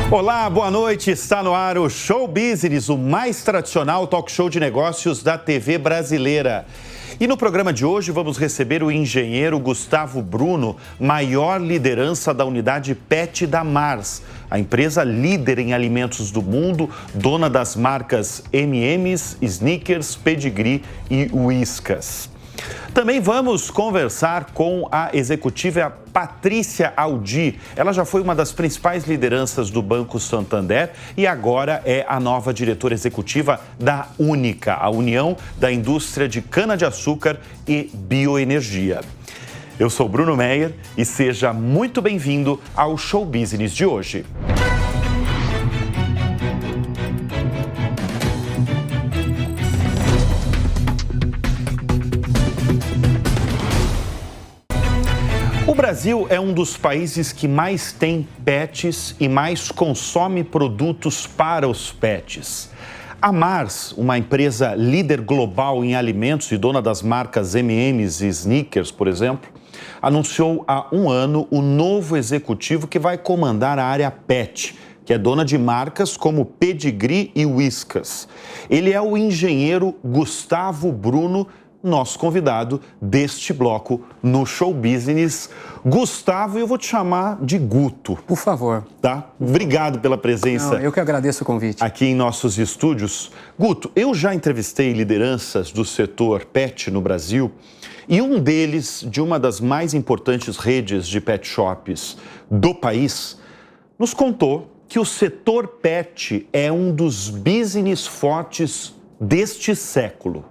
Olá, boa noite. Está no ar o Show Business, o mais tradicional talk show de negócios da TV brasileira. E no programa de hoje vamos receber o engenheiro Gustavo Bruno, maior liderança da unidade PET da Mars, a empresa líder em alimentos do mundo, dona das marcas M&M's, Snickers, Pedigree e Whiskas. Também vamos conversar com a executiva Patrícia Aldi. Ela já foi uma das principais lideranças do Banco Santander e agora é a nova diretora executiva da Única, a União da Indústria de Cana-de-Açúcar e Bioenergia. Eu sou Bruno Meyer e seja muito bem-vindo ao Show Business de hoje. O Brasil é um dos países que mais tem pets e mais consome produtos para os pets. A Mars, uma empresa líder global em alimentos e dona das marcas M&M's e Snickers, por exemplo, anunciou há um ano o novo executivo que vai comandar a área pet, que é dona de marcas como Pedigree e Whiskas. Ele é o engenheiro Gustavo Bruno, nosso convidado deste bloco no Show Business. Gustavo, eu vou te chamar de Guto. Por favor. Tá? Obrigado pela presença. Não, eu que agradeço o convite. Aqui em nossos estúdios. Guto, eu já entrevistei lideranças do setor pet no Brasil e um deles, de uma das mais importantes redes de pet shops do país, nos contou que o setor pet é um dos business fortes deste século.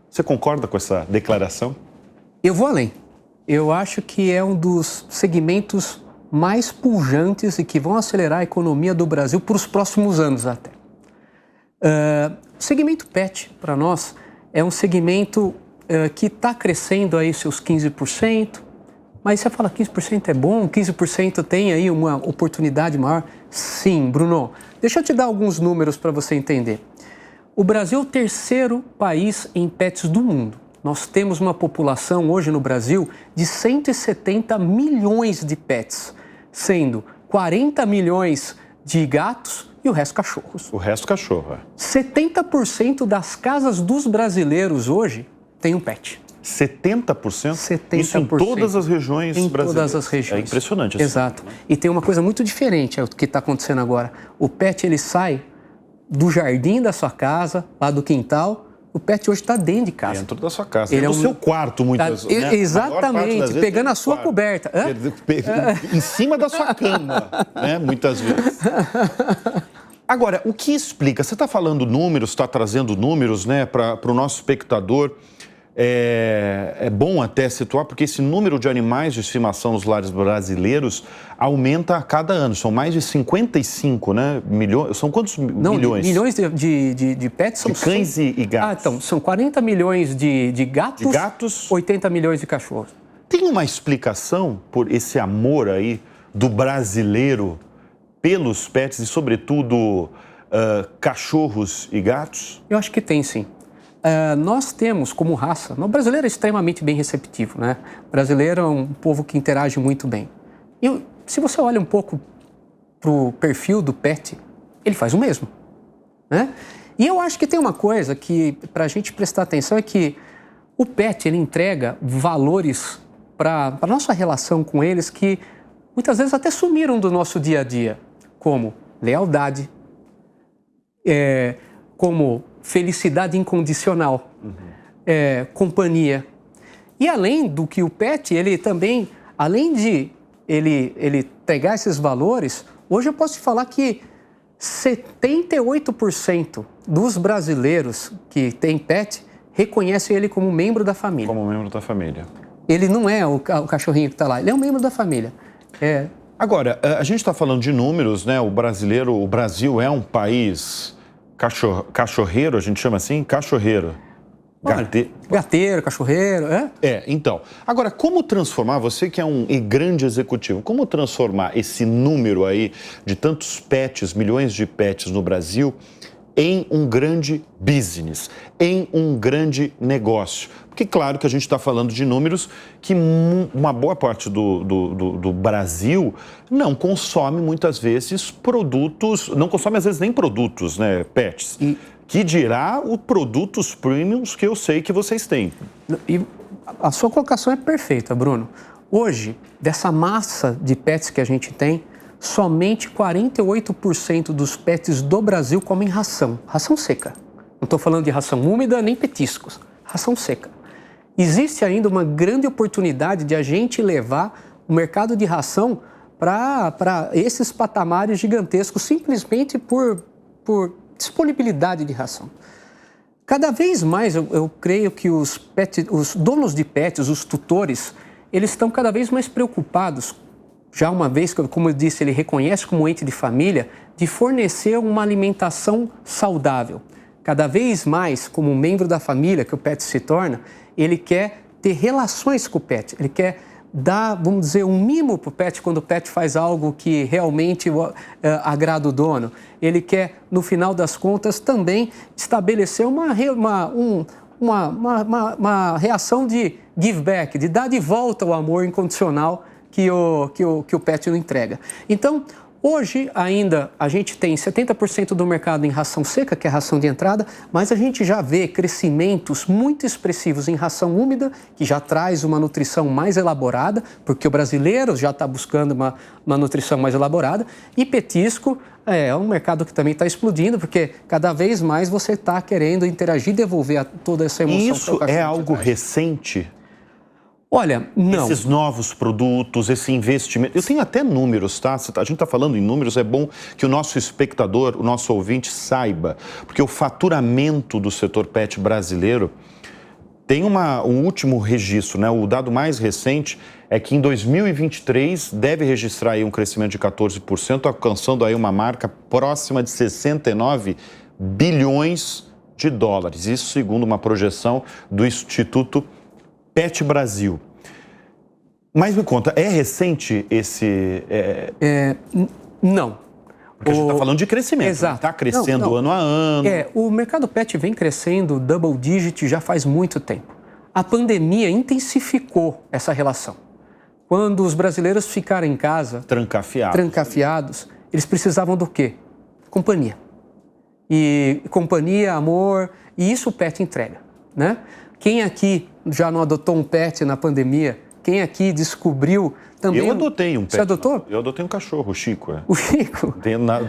Você concorda com essa declaração? Eu vou além. Eu acho que é um dos segmentos mais pujantes e que vão acelerar a economia do Brasil para os próximos anos até. O segmento pet, para nós, é um segmento que está crescendo aí seus 15%, mas você fala 15% é bom, 15% tem aí uma oportunidade maior? Sim, Bruno. Deixa eu te dar alguns números para você entender. O Brasil é o terceiro país em pets do mundo. Nós temos uma população hoje no Brasil de 170 milhões de pets, sendo 40 milhões de gatos e o resto cachorros. O resto cachorro, é. 70% das casas dos brasileiros hoje tem um pet. 70%? 70%. Isso em todas as regiões em brasileiras? Todas as regiões. É impressionante. Assim. Exato. E tem uma coisa muito diferente do que está acontecendo agora. O pet, ele sai do jardim da sua casa, lá do quintal, o pet hoje está dentro de casa. Dentro da sua casa. Ele é no seu quarto, muitas vezes. Né? Exatamente, pegando a sua coberta. Em cima da sua cama, né? Muitas vezes. Agora, o que explica? Você está falando números, está trazendo números, né, para o nosso espectador. É bom até situar, porque esse número de animais de estimação nos lares brasileiros aumenta a cada ano. São mais de 55, né? Milhões. São quantos milhões? Milhões de pets são... De cães e gatos. Então, são 40 milhões de gatos, 80 milhões de cachorros. Tem uma explicação por esse amor aí do brasileiro pelos pets e, sobretudo, cachorros e gatos? Eu acho que tem, sim. Nós temos como raça, o brasileiro é extremamente bem receptivo, né? O brasileiro é um povo que interage muito bem. E se você olha um pouco para o perfil do pet, ele faz o mesmo, né? E eu acho que tem uma coisa que, para a gente prestar atenção, é que o pet, ele entrega valores para a nossa relação com eles que muitas vezes até sumiram do nosso dia a dia, como lealdade, como felicidade incondicional, companhia. E além do que o pet, ele também, além de ele pegar esses valores, hoje eu posso te falar que 78% dos brasileiros que têm pet reconhecem ele como membro da família. Como membro da família. Ele não é o cachorrinho que está lá, ele é um membro da família. Agora, a gente está falando de números, né? O Brasil é um país cachorreiro, a gente chama assim? Cachorreiro. Gateiro, cachorreiro, então. Agora, como transformar, você que é um grande executivo, como transformar esse número aí de tantos pets, milhões de pets no Brasil, em um grande business, em um grande negócio. Porque claro que a gente está falando de números que uma boa parte do Brasil não consome muitas vezes produtos, não consome às vezes nem produtos, né, pets. Que dirá os produtos premiums que eu sei que vocês têm. E a sua colocação é perfeita, Bruno. Hoje, dessa massa de pets que a gente tem, somente 48% dos pets do Brasil comem ração seca. Não estou falando de ração úmida nem petiscos, ração seca. Existe ainda uma grande oportunidade de a gente levar o mercado de ração para esses patamares gigantescos, simplesmente por disponibilidade de ração. Cada vez mais eu creio que os donos de pets, os tutores, eles estão cada vez mais preocupados, já uma vez que, como eu disse, ele reconhece como ente de família, de fornecer uma alimentação saudável. Cada vez mais, como membro da família que o pet se torna, ele quer ter relações com o pet, ele quer dar, vamos dizer, um mimo para o pet quando o pet faz algo que realmente agrada o dono. Ele quer, no final das contas, também estabelecer uma reação de give back, de dar de volta o amor incondicional que o pet não entrega. Então, hoje ainda a gente tem 70% do mercado em ração seca, que é a ração de entrada, mas a gente já vê crescimentos muito expressivos em ração úmida, que já traz uma nutrição mais elaborada, porque o brasileiro já está buscando uma nutrição mais elaborada, e petisco é um mercado que também está explodindo, porque cada vez mais você está querendo interagir e devolver toda essa emoção. E isso é algo recente? Olha, não. Esses novos produtos, esse investimento. Eu tenho até números, tá? A gente está falando em números, é bom que o nosso espectador, o nosso ouvinte saiba, porque o faturamento do setor pet brasileiro tem um último registro, né? O dado mais recente é que em 2023 deve registrar aí um crescimento de 14%, alcançando aí uma marca próxima de 69 bilhões de dólares. Isso segundo uma projeção do Instituto Pet Brasil. Mas me conta, é recente esse... Não. Porque a gente está falando de crescimento. Exato. Está crescendo ano a ano. O mercado pet vem crescendo double digit já faz muito tempo. A pandemia intensificou essa relação. Quando os brasileiros ficaram em casa... Trancafiados, eles precisavam do quê? Companhia. E companhia, amor, e isso o pet entrega, né? Quem aqui já não adotou um pet na pandemia? Quem aqui descobriu também... Eu adotei um pet. Você adotou? Eu adotei um cachorro, o Chico. O Chico?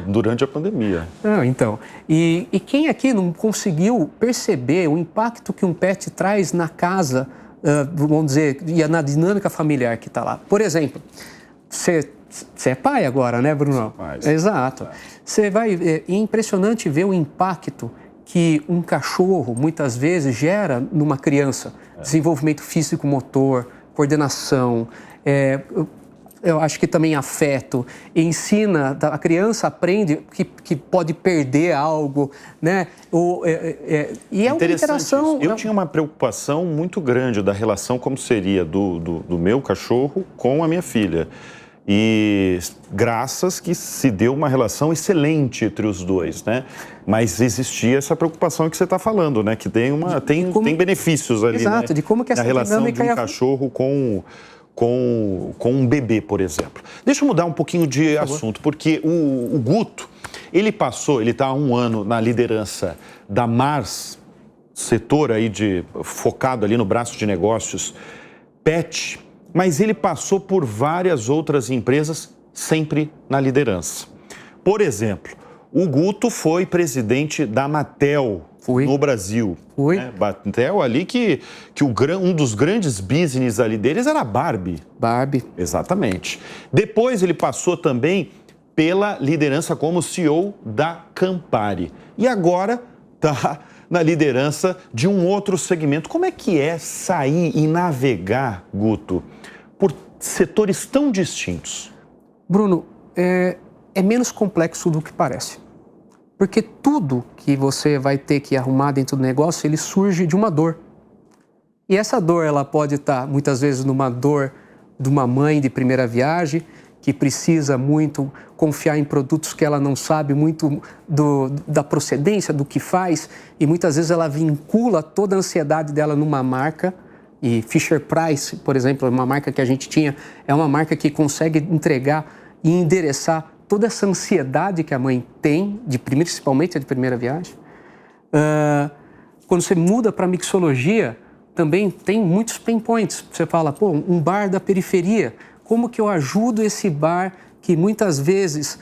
Durante a pandemia. Então. E quem aqui não conseguiu perceber o impacto que um pet traz na casa, vamos dizer, e na dinâmica familiar que está lá? Por exemplo, você é pai agora, né, Bruno? Pai. Exato. Você vai... É impressionante ver o impacto que um cachorro, muitas vezes, gera numa criança. Desenvolvimento físico-motor, coordenação, eu acho que também afeto. Ensina, a criança aprende que pode perder algo, né? E é uma interação... Eu tinha uma preocupação muito grande da relação como seria do meu cachorro com a minha filha. E graças que se deu uma relação excelente entre os dois, né? Mas existia essa preocupação que você está falando, né? Que tem benefícios ali, exato, né? de como que essa relação dinâmica de um cachorro com um bebê, por exemplo. Deixa eu mudar um pouquinho de assunto, porque o Guto, ele está há um ano na liderança da Mars, setor aí focado ali no braço de negócios pet, mas ele passou por várias outras empresas, sempre na liderança. Por exemplo, o Guto foi presidente da Mattel no Brasil. Né? Mattel ali que um dos grandes business ali deles era a Barbie. Barbie. Exatamente. Depois ele passou também pela liderança como CEO da Campari. E agora está na liderança de um outro segmento. Como é que é sair e navegar, Guto, por setores tão distintos? Bruno, é menos complexo do que parece. Porque tudo que você vai ter que arrumar dentro do negócio, ele surge de uma dor. E essa dor, ela pode estar, muitas vezes, numa dor de uma mãe de primeira viagem, que precisa muito confiar em produtos que ela não sabe muito da procedência, do que faz, e muitas vezes ela vincula toda a ansiedade dela numa marca. E Fisher-Price, por exemplo, uma marca que a gente tinha, é uma marca que consegue entregar e endereçar toda essa ansiedade que a mãe tem, principalmente de primeira viagem. Quando você muda para mixologia, também tem muitos pain points. Você fala, pô, um bar da periferia, como que eu ajudo esse bar que muitas vezes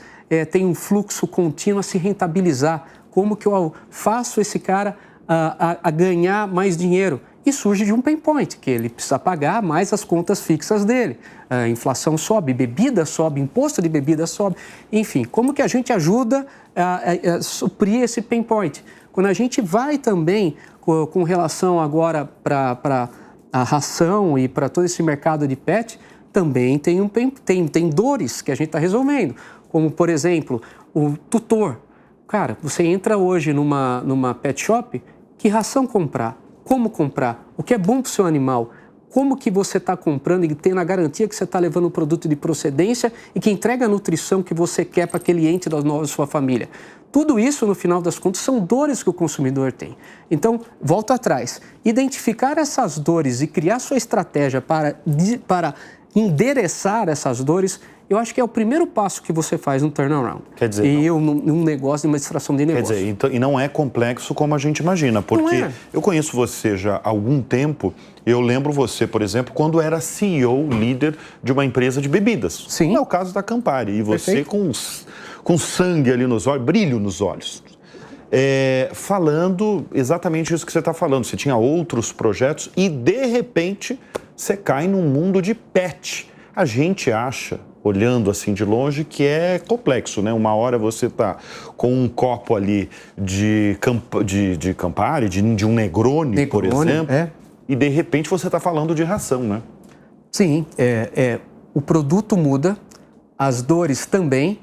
tem um fluxo contínuo a se rentabilizar? Como que eu faço esse cara a ganhar mais dinheiro? E surge de um pain point, que ele precisa pagar mais as contas fixas dele. A inflação sobe, bebida sobe, imposto de bebida sobe. Enfim, como que a gente ajuda a suprir esse pain point? Quando a gente vai também com relação agora para a ração e para todo esse mercado de pet, também tem dores que a gente está resolvendo. Como, por exemplo, o tutor. Cara, você entra hoje numa pet shop, que ração comprar? Como comprar? O que é bom para o seu animal? Como que você está comprando e tendo a garantia que você está levando um produto de procedência e que entrega a nutrição que você quer para aquele ente da sua família? Tudo isso, no final das contas, são dores que o consumidor tem. Então, volto atrás. Identificar essas dores e criar sua estratégia para endereçar essas dores, eu acho que é o primeiro passo que você faz no turnaround. Quer dizer, num negócio, numa extração de negócio. Quer dizer, então, e não é complexo como a gente imagina, porque eu conheço você já há algum tempo. Eu lembro você, por exemplo, quando era CEO, líder de uma empresa de bebidas. Sim. É o caso da Campari. E você com sangue ali nos olhos, brilho nos olhos. Falando exatamente isso que você está falando. Você tinha outros projetos e, de repente, você cai num mundo de pet. A gente acha, olhando assim de longe, que é complexo, né? Uma hora você tá com um copo ali de Campari, de um Negroni, por exemplo, e de repente você está falando de ração, né? Sim, o produto muda, as dores também,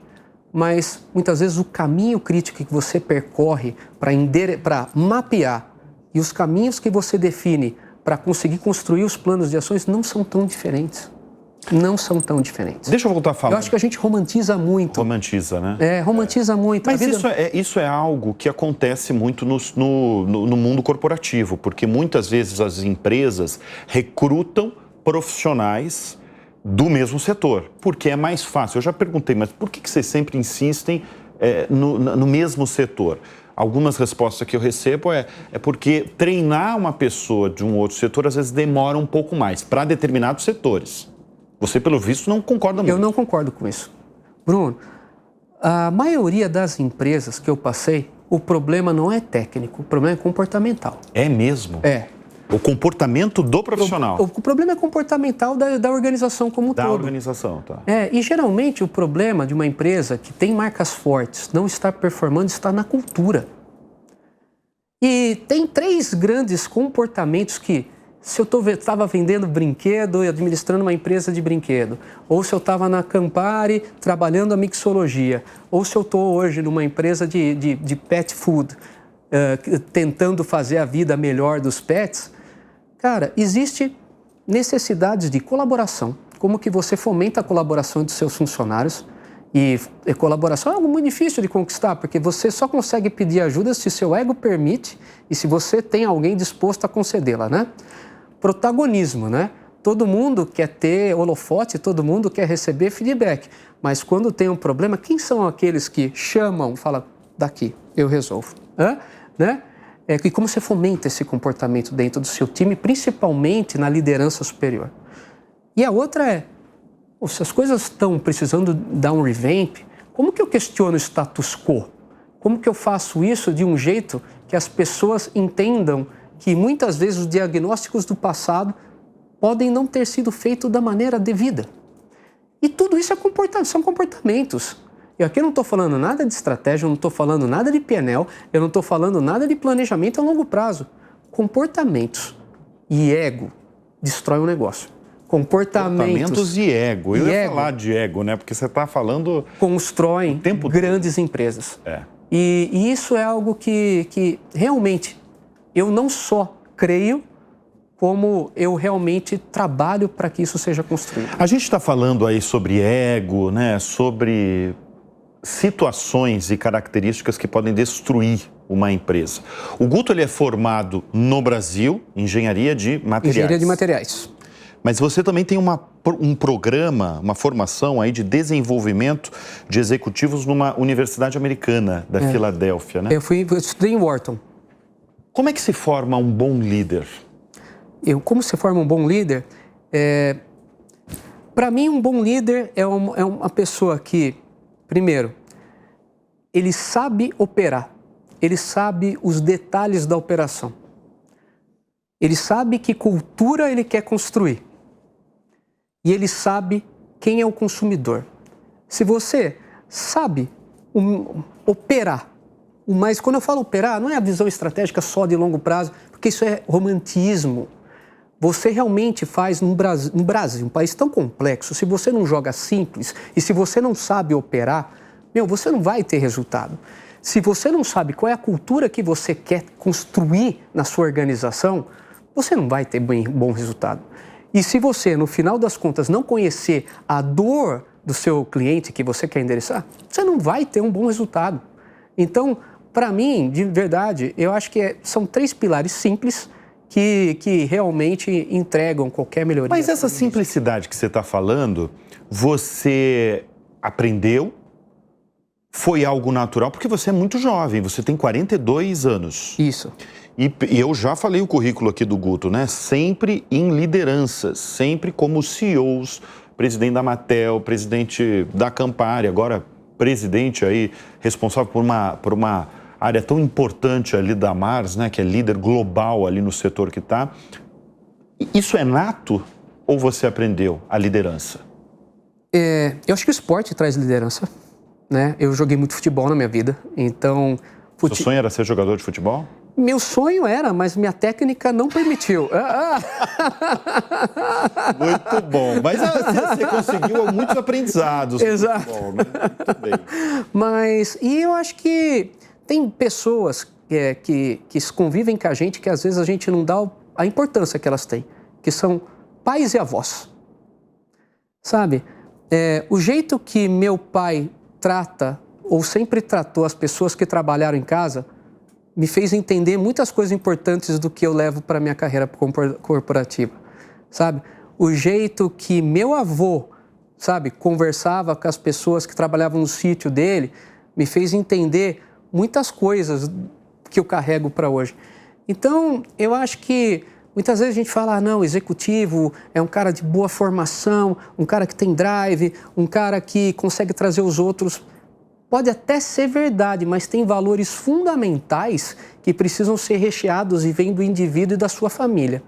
mas muitas vezes o caminho crítico que você percorre para mapear e os caminhos que você define para conseguir construir os planos de ações não são tão diferentes. Não são tão diferentes. Deixa eu voltar a falar. Eu acho que a gente romantiza muito. Romantiza, né? Romantiza muito. Mas isso é algo que acontece muito no mundo corporativo, porque muitas vezes as empresas recrutam profissionais do mesmo setor, porque é mais fácil. Eu já perguntei, mas por que vocês sempre insistem no mesmo setor? Algumas respostas que eu recebo é porque treinar uma pessoa de um outro setor às vezes demora um pouco mais para determinados setores. Você, pelo visto, não concorda muito. Eu não concordo com isso. Bruno, a maioria das empresas que eu passei, o problema não é técnico, o problema é comportamental. É mesmo? É. O comportamento do profissional. O problema é comportamental da organização como um todo. Da organização, tá. E geralmente o problema de uma empresa que tem marcas fortes, não está performando, está na cultura. E tem 3 grandes comportamentos que, se eu estava vendendo brinquedo e administrando uma empresa de brinquedo, ou se eu estava na Campari trabalhando a mixologia, ou se eu estou hoje numa empresa de pet food, tentando fazer a vida melhor dos pets, cara, existe necessidades de colaboração. Como que você fomenta a colaboração dos seus funcionários? E colaboração é algo muito difícil de conquistar, porque você só consegue pedir ajuda se seu ego permite e se você tem alguém disposto a concedê-la, né? Protagonismo, né? Todo mundo quer ter holofote, todo mundo quer receber feedback. Mas quando tem um problema, quem são aqueles que chamam, falam, daqui, eu resolvo? Né? E como você fomenta esse comportamento dentro do seu time, principalmente na liderança superior? E a outra se as coisas estão precisando dar um revamp, como que eu questiono o status quo? Como que eu faço isso de um jeito que as pessoas entendam que muitas vezes os diagnósticos do passado podem não ter sido feitos da maneira devida? E tudo isso são comportamentos. E aqui eu não estou falando nada de estratégia, eu não estou falando nada de PNL, eu não estou falando nada de planejamento a longo prazo. Comportamentos e ego destrói um negócio. Comportamentos e ego. Eu ia falar de ego, né? Porque você está falando... constroem grandes empresas. E isso é algo que realmente eu não só creio, como eu realmente trabalho para que isso seja construído. A gente está falando aí sobre ego, né? Sobre situações e características que podem destruir uma empresa. O Guto ele é formado no Brasil, em engenharia de materiais. Engenharia de materiais. Mas você também tem um programa, uma formação aí de desenvolvimento de executivos numa universidade americana da Filadélfia, né? Eu estudei em Wharton. Como é que se forma um bom líder? Como se forma um bom líder? Para mim, um bom líder é uma pessoa que, primeiro, ele sabe operar, ele sabe os detalhes da operação, ele sabe que cultura ele quer construir e ele sabe quem é o consumidor. Se você sabe operar, mas quando eu falo operar, não é a visão estratégica só de longo prazo, porque isso é romantismo. Você realmente faz no Brasil, um país tão complexo, se você não joga simples e se você não sabe operar, você não vai ter resultado. Se você não sabe qual é a cultura que você quer construir na sua organização, você não vai ter bom resultado. E se você, no final das contas, não conhecer a dor do seu cliente que você quer endereçar, você não vai ter um bom resultado. Então, para mim, de verdade, eu acho que são 3 pilares simples que realmente entregam qualquer melhoria. Mas essa simplicidade que você está falando, você aprendeu? Foi algo natural? Porque você é muito jovem, você tem 42 anos. Isso. E eu já falei o currículo aqui do Guto, né? Sempre em lideranças, sempre como CEOs, presidente da Mattel, presidente da Campari, agora presidente aí, responsável por uma área tão importante ali da Mars, né? Que é líder global ali no setor que está. Isso é nato ou você aprendeu a liderança? Eu acho que o esporte traz liderança, né? Eu joguei muito futebol na minha vida, então... Seu sonho era ser jogador de futebol? Meu sonho era, mas minha técnica não permitiu. Muito bom. Mas você conseguiu muitos aprendizados. Exato. Futebol, né? Muito bem. E eu acho que tem pessoas que convivem com a gente que às vezes a gente não dá a importância que elas têm, que são pais e avós. Sabe? O jeito que meu pai trata, ou sempre tratou as pessoas que trabalharam em casa, me fez entender muitas coisas importantes do que eu levo para a minha carreira corporativa, sabe? O jeito que meu avô, sabe, conversava com as pessoas que trabalhavam no sítio dele, me fez entender muitas coisas que eu carrego para hoje. Então, eu acho que muitas vezes a gente fala, não, executivo é um cara de boa formação, um cara que tem drive, um cara que consegue trazer os outros. Pode até ser verdade, mas tem valores fundamentais que precisam ser recheados e vêm do indivíduo e da sua família.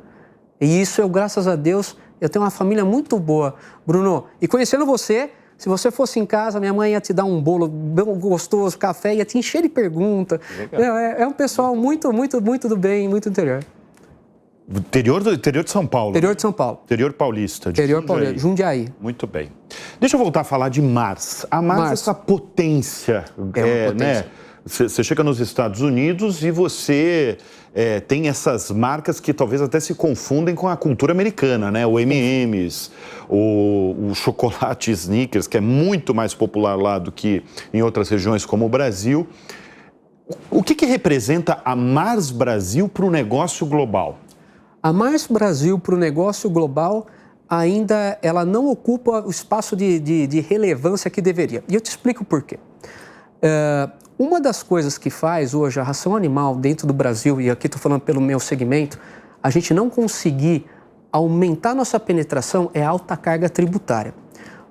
E isso, graças a Deus, eu tenho uma família muito boa, Bruno. E conhecendo você, se você fosse em casa, minha mãe ia te dar um bolo gostoso, café, ia te encher de pergunta. É um pessoal muito, muito, muito do bem, muito interior. Interior de São Paulo. Interior de São Paulo. Interior paulista. Interior paulista, Jundiaí. Muito bem. Deixa eu voltar a falar de Mars. A Mars é essa potência. É uma potência. Né? Você chega nos Estados Unidos e você tem essas marcas que talvez até se confundem com a cultura americana, né? O M&M's, o chocolate Snickers, que é muito mais popular lá do que em outras regiões como o Brasil. O que representa a Mars Brasil para o negócio global? A Mars Brasil para o negócio global ainda ela não ocupa o espaço de relevância que deveria. E eu te explico por quê. Uma das coisas que faz hoje a ração animal dentro do Brasil, e aqui estou falando pelo meu segmento, a gente não conseguir aumentar nossa penetração é a alta carga tributária.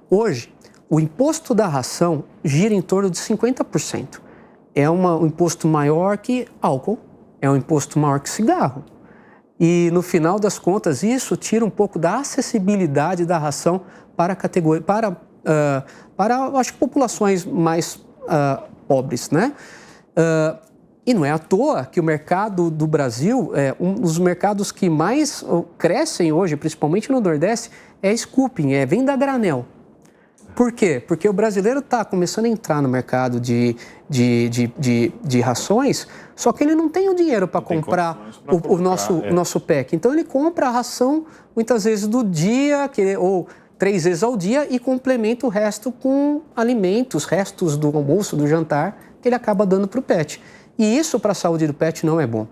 Hoje, o imposto da ração gira em torno de 50%. É um imposto maior que álcool, é um imposto maior que cigarro. E, no final das contas, isso tira um pouco da acessibilidade da ração para a categoria, acho que populações mais pobres, né? E não é à toa que o mercado do Brasil, um dos mercados que mais crescem hoje, principalmente no Nordeste, é scooping, venda a granel. Por quê? Porque o brasileiro está começando a entrar no mercado de rações, só que ele não tem o dinheiro para comprar o nosso pack. Então, ele compra a ração, muitas vezes, do dia, ou 3 vezes ao dia, e complementa o resto com alimentos, restos do almoço, do jantar, que ele acaba dando para o pet. E isso, para a saúde do pet, não é bom.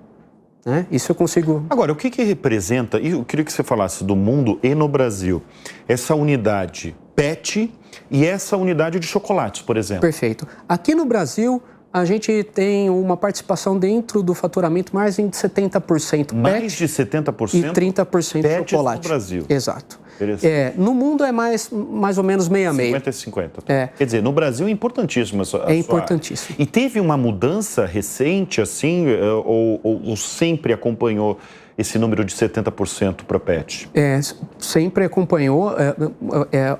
Né? Isso eu consigo... Agora, o que representa, e eu queria que você falasse do mundo e no Brasil, essa unidade pet e essa unidade de chocolates, por exemplo? Perfeito. Aqui no Brasil, a gente tem uma participação dentro do faturamento mais de 70% mais pet de 70% e 30% chocolate. No Brasil. Exato. No mundo é mais ou menos meio a meio. 50 e 50. Quer dizer, no Brasil é importantíssimo. É importantíssimo. E teve uma mudança recente, assim, ou sempre acompanhou esse número de 70% para pet? Sempre acompanhou.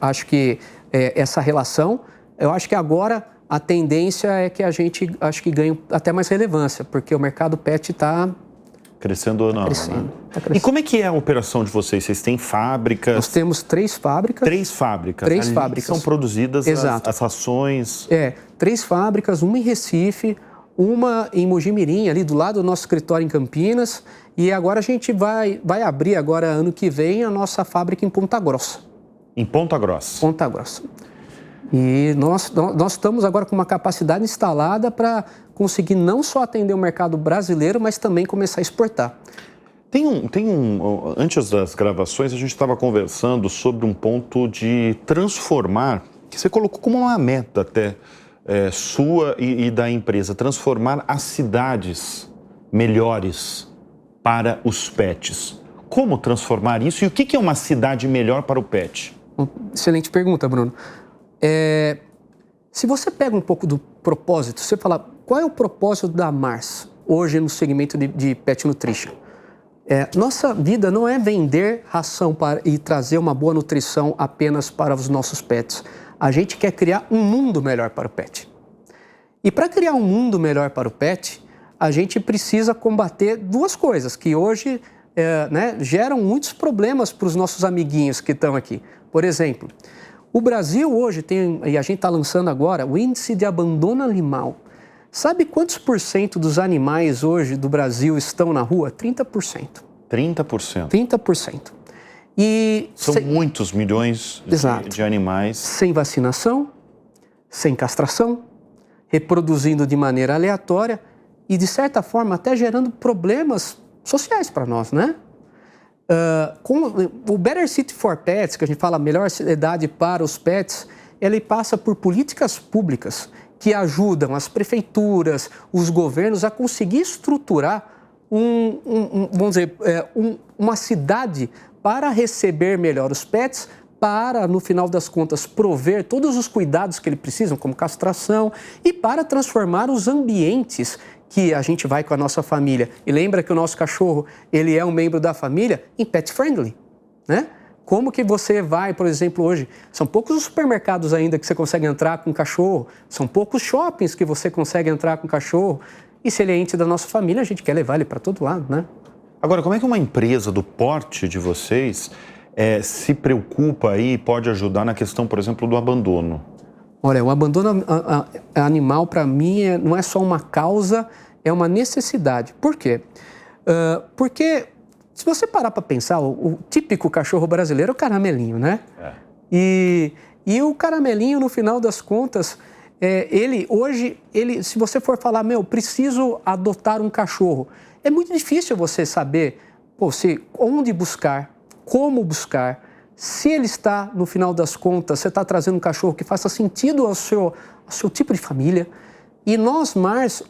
Acho que essa relação, eu acho que agora a tendência é que a gente, acho que ganhe até mais relevância, porque o mercado pet está... Crescendo ou não? Crescendo, né? tá crescendo. E como é que é a operação de vocês? Vocês têm fábricas? Nós temos 3 fábricas. 3 fábricas? 3 fábricas. São produzidas as rações? 3 fábricas, uma em Recife, uma em Mojimirim, ali do lado do nosso escritório em Campinas. E agora a gente vai abrir, agora ano que vem, a nossa fábrica em Ponta Grossa. Em Ponta Grossa? Ponta Grossa. E nós estamos agora com uma capacidade instalada para conseguir não só atender o mercado brasileiro, mas também começar a exportar. Antes das gravações, a gente estava conversando sobre um ponto de transformar, que você colocou como uma meta até sua e da empresa, transformar as cidades melhores para os pets. Como transformar isso e o que é uma cidade melhor para o pet? Excelente pergunta, Bruno. Se você pega um pouco do propósito, você fala, qual é o propósito da Mars hoje no segmento de Pet Nutrition? Nossa vida não é vender ração e trazer uma boa nutrição apenas para os nossos pets. A gente quer criar um mundo melhor para o pet. E para criar um mundo melhor para o pet, a gente precisa combater 2 coisas que hoje geram muitos problemas para os nossos amiguinhos que estão aqui. Por exemplo, o Brasil hoje tem, e a gente está lançando agora, o índice de abandono animal. Sabe quantos % dos animais hoje do Brasil estão na rua? 30%. 30%? 30%. E são muitos milhões de animais. Sem vacinação, sem castração, reproduzindo de maneira aleatória e, de certa forma, até gerando problemas sociais para nós, né? Com o Better City for Pets, que a gente fala melhor cidade para os pets, ele passa por políticas públicas que ajudam as prefeituras, os governos a conseguir estruturar uma cidade para receber melhor os pets, para, no final das contas, prover todos os cuidados que eles precisam, como castração, e para transformar os ambientes que a gente vai com a nossa família. E lembra que o nosso cachorro, ele é um membro da família, em pet friendly, né? Como que você vai, por exemplo, hoje, são poucos os supermercados ainda que você consegue entrar com cachorro, são poucos shoppings que você consegue entrar com cachorro, e se ele é ente da nossa família, a gente quer levar ele para todo lado, né? Agora, como é que uma empresa do porte de vocês se preocupa e pode ajudar na questão, por exemplo, do abandono? Olha, o abandono animal, para mim, não é só uma causa, é uma necessidade. Por quê? Porque, se você parar para pensar, o típico cachorro brasileiro é o caramelinho, né? E o caramelinho, no final das contas, se você for falar, preciso adotar um cachorro, é muito difícil você saber onde buscar, como buscar, se ele está, no final das contas, você está trazendo um cachorro que faça sentido ao seu tipo de família. E nós, Mars,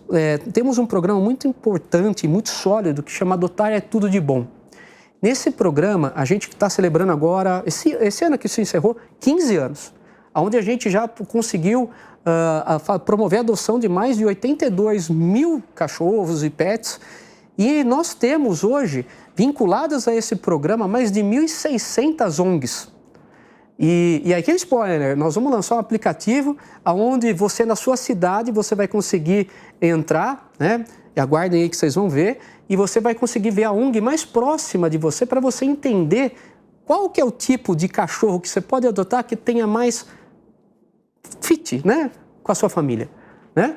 temos um programa muito importante, muito sólido, que chama Adotar é Tudo de Bom. Nesse programa, a gente está celebrando agora, esse ano que se encerrou, 15 anos, onde a gente já conseguiu promover a adoção de mais de 82 mil cachorros e pets. E nós temos hoje, vinculadas a esse programa, mais de 1.600 ONGs. E aqui, spoiler, nós vamos lançar um aplicativo onde você, na sua cidade, você vai conseguir entrar, né? E aguardem aí que vocês vão ver, e você vai conseguir ver a ONG mais próxima de você para você entender qual que é o tipo de cachorro que você pode adotar que tenha mais fit, né, com a sua família, né?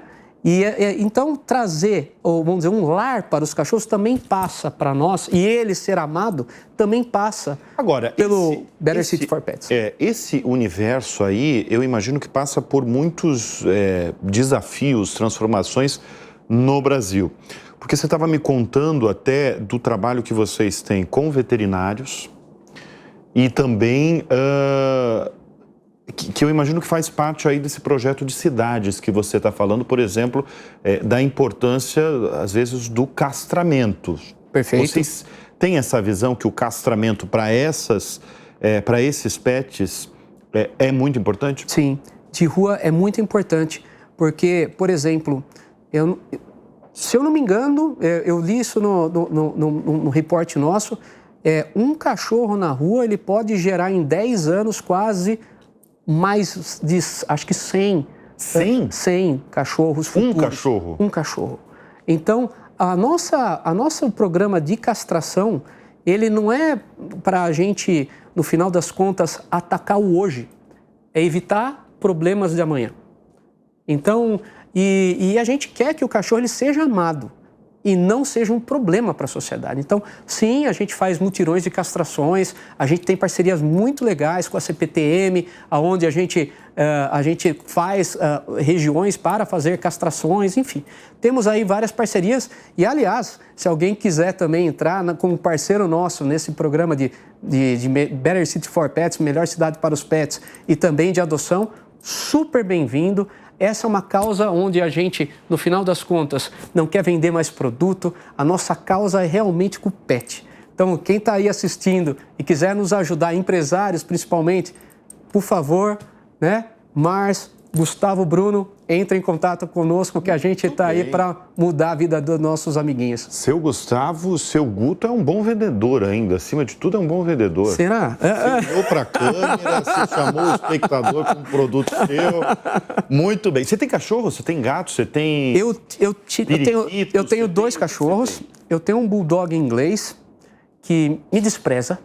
Então, trazer, ou vamos dizer, um lar para os cachorros também passa para nós, e ele ser amado também passa pelo Better City for Pets. Esse universo aí, eu imagino que passa por muitos desafios, transformações no Brasil. Porque você estava me contando até do trabalho que vocês têm com veterinários e também... que eu imagino que faz parte aí desse projeto de cidades que você está falando, por exemplo, da importância, às vezes, do castramento. Perfeito. Vocês têm essa visão que o castramento para esses pets é muito importante? Sim, de rua é muito importante, porque, por exemplo, se eu não me engano, eu li isso no reporte nosso, um cachorro na rua, ele pode gerar em 10 anos quase... mais de, acho que 100 cachorros futuros. Um cachorro? Um cachorro. Então, nosso programa de castração, ele não é para a gente, no final das contas, atacar o hoje. É evitar problemas de amanhã. Então, e a gente quer que o cachorro ele seja amado e não seja um problema para a sociedade. Então, sim, a gente faz mutirões de castrações, a gente tem parcerias muito legais com a CPTM, onde a gente faz regiões para fazer castrações, enfim. Temos aí várias parcerias e, aliás, se alguém quiser também entrar como parceiro nosso nesse programa de Better City for Pets, Melhor Cidade para os Pets, e também de adoção, super bem-vindo. Essa é uma causa onde a gente, no final das contas, não quer vender mais produto. A nossa causa é realmente com o pet. Então, quem está aí assistindo e quiser nos ajudar, empresários principalmente, por favor, né? Mars, Gustavo, Bruno, entre em contato conosco que a gente está aí para mudar a vida dos nossos amiguinhos. Seu Gustavo, seu Guto é um bom vendedor ainda. Acima de tudo, é um bom vendedor. Será? Você olhou para a câmera, você chamou o espectador com um produto seu. Muito bem. Você tem cachorro? Você tem gato? Você tem... Eu tenho 2 cachorros. Eu tenho um bulldog inglês que me despreza.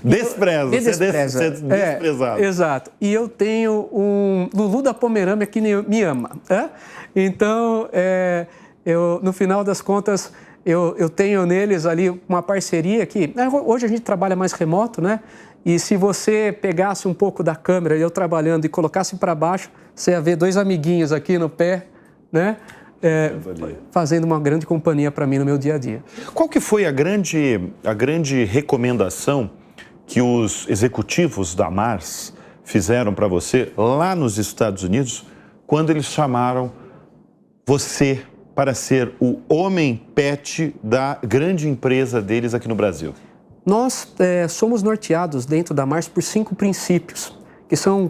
Despreza. Me despreza. Você é desprezado. Exato. E eu tenho um Lulu da Pomerânia que me ama. Então, no final das contas, eu tenho neles ali uma parceria que... Hoje a gente trabalha mais remoto, né? E se você pegasse um pouco da câmera, eu trabalhando, e colocasse para baixo, você ia ver 2 amiguinhos aqui no pé, né? Fazendo uma grande companhia para mim no meu dia a dia. Qual que foi a grande recomendação que os executivos da Mars fizeram para você lá nos Estados Unidos quando eles chamaram você para ser o homem pet da grande empresa deles aqui no Brasil? Nós somos norteados dentro da Mars por 5 princípios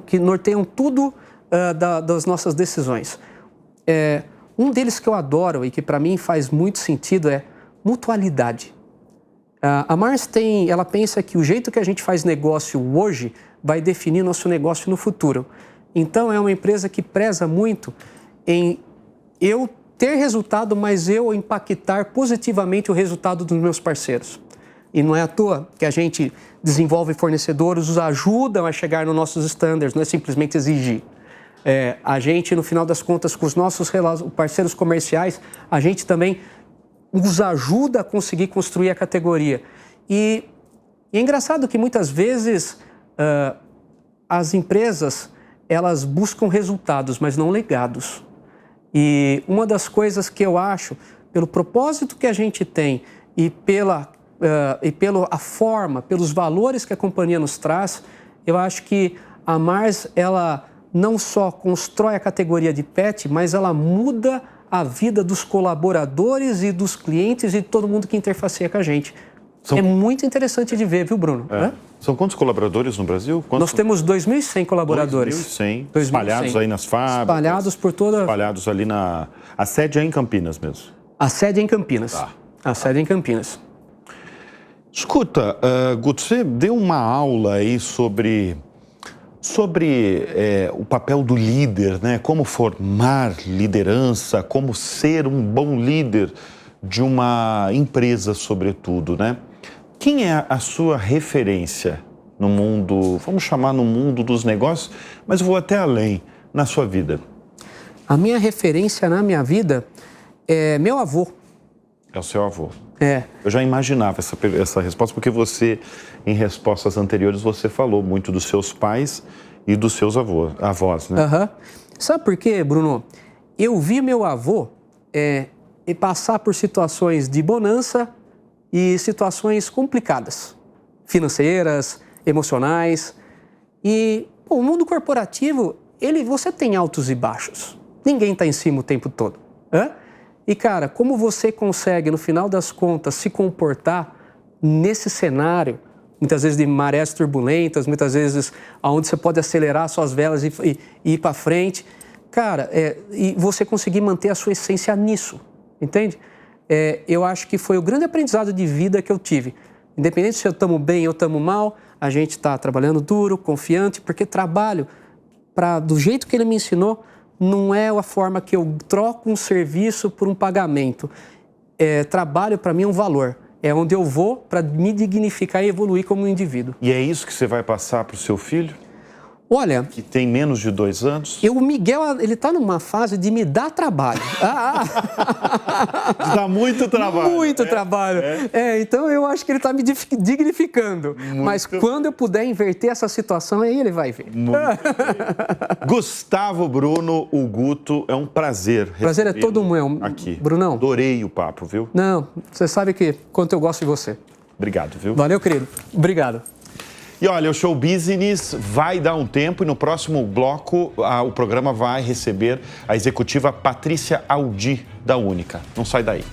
que norteiam tudo das nossas decisões. Um deles que eu adoro e que para mim faz muito sentido é mutualidade. A Mars ela pensa que o jeito que a gente faz negócio hoje vai definir nosso negócio no futuro. Então é uma empresa que preza muito em eu ter resultado, mas eu impactar positivamente o resultado dos meus parceiros. E não é à toa que a gente desenvolve fornecedores, os ajudam a chegar nos nossos estándares, não é simplesmente exigir. A gente, no final das contas, com os nossos parceiros comerciais, a gente também os ajuda a conseguir construir a categoria. E é engraçado que muitas vezes as empresas, elas buscam resultados, mas não legados. E uma das coisas que eu acho, pelo propósito que a gente tem e pela forma, pelos valores que a companhia nos traz, eu acho que a Mars, ela não só constrói a categoria de pet, mas ela muda a vida dos colaboradores e dos clientes e de todo mundo que interfaceia com a gente. É muito interessante de ver, viu, Bruno? São quantos colaboradores no Brasil? Nós temos 2.100 colaboradores. 2.100. Espalhados aí nas fábricas. Espalhados por toda... Espalhados ali na... A sede é em Campinas mesmo? A sede é em Campinas. Tá. A sede é em Campinas. Escuta, Guto, você deu uma aula aí sobre o papel do líder, né? Como formar liderança, como ser um bom líder de uma empresa, sobretudo, né? Quem é a sua referência no mundo, vamos chamar no mundo dos negócios, mas eu vou até além, na sua vida? A minha referência na minha vida é meu avô. É o seu avô. É. Eu já imaginava essa resposta, porque você, em respostas anteriores, você falou muito dos seus pais e dos seus avós, né? Uhum. Sabe por quê, Bruno? Eu vi meu avô passar por situações de bonança e situações complicadas, financeiras, emocionais. E o mundo corporativo, você tem altos e baixos. Ninguém está em cima o tempo todo. E, cara, como você consegue, no final das contas, se comportar nesse cenário, muitas vezes de marés turbulentas, muitas vezes onde você pode acelerar suas velas e ir para frente, cara, e você conseguir manter a sua essência nisso, entende? Eu acho que foi o grande aprendizado de vida que eu tive. Independente se eu estamos bem ou estamos mal, a gente está trabalhando duro, confiante, porque trabalho do jeito que ele me ensinou, não é a forma que eu troco um serviço por um pagamento. Trabalho, para mim, é um valor. É onde eu vou para me dignificar e evoluir como um indivíduo. E é isso que você vai passar para o seu filho? Olha... Que tem menos de 2 anos? O Miguel, ele está numa fase de me dar trabalho. Dá muito trabalho. Muito trabalho. Então eu acho que ele está me dignificando. Mas quando eu puder inverter essa situação, aí ele vai ver. Gustavo Bruno, o Guto, é um prazer. Prazer é todo meu. Aqui. Brunão. Adorei o papo, viu? Não, você sabe que quanto eu gosto de você. Obrigado, viu? Valeu, querido. Obrigado. E olha, o Show Business vai dar um tempo e no próximo bloco o programa vai receber a executiva Patrícia Aldi, da Única. Não sai daí.